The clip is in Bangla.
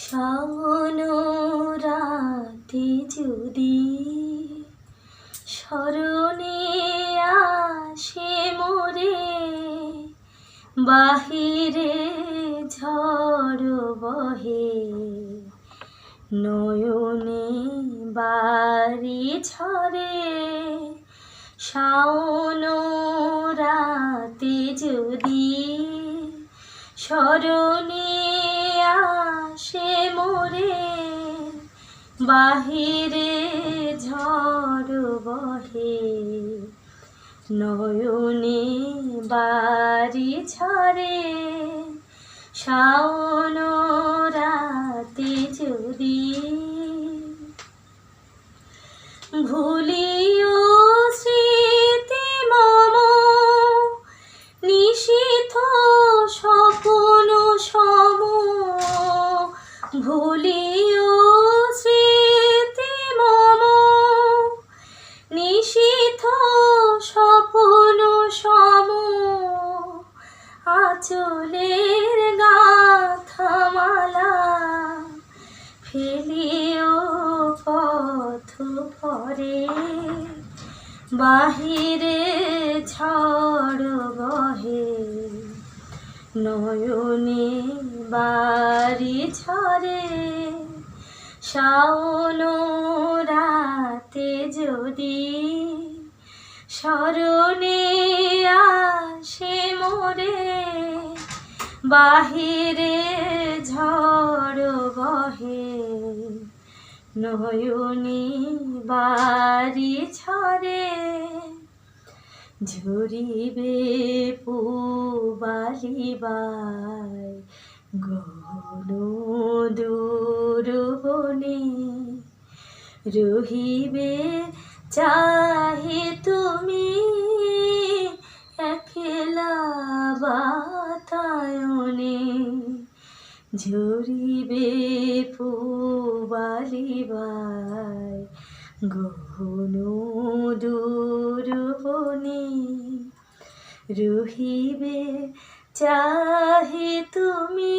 শাওন রাতে যদি স্মরণে আসে মোরে, বাহিরে ঝড় বহে, নয়নে বাড়ি ঝরে। শাওন রাতে যদি স্মরণে আসে মোরে, বাহিরে ঝড় বহে, নয়নে বাড়ি ঝরে। শাওন রাতে যদি ভুলিও স্মৃতি মম, নিশীথ স্বপ্ন সম। ভুলিও স্মৃতি মম, নিশীথ স্বপ্ন সম। আঁচলের গাঁথামালা ফেলিও পথ ভরে, বাহিরে ঝড় বহে, নয়নে বাড়ি ঝরে। শাওন রাতে যদি স্মরণে আসে মোরে, বাহিরে ঝড় বহে, নয়নে বাড়ি ঝরে। ঝরিবে পুবালিবাই গহন দূর বনে, রহিবে চাহে তুমি একলা বাতায়নে। ঝরিবে পুবালিবাই গহন দূর বনে, রহিবে চাহে তুমি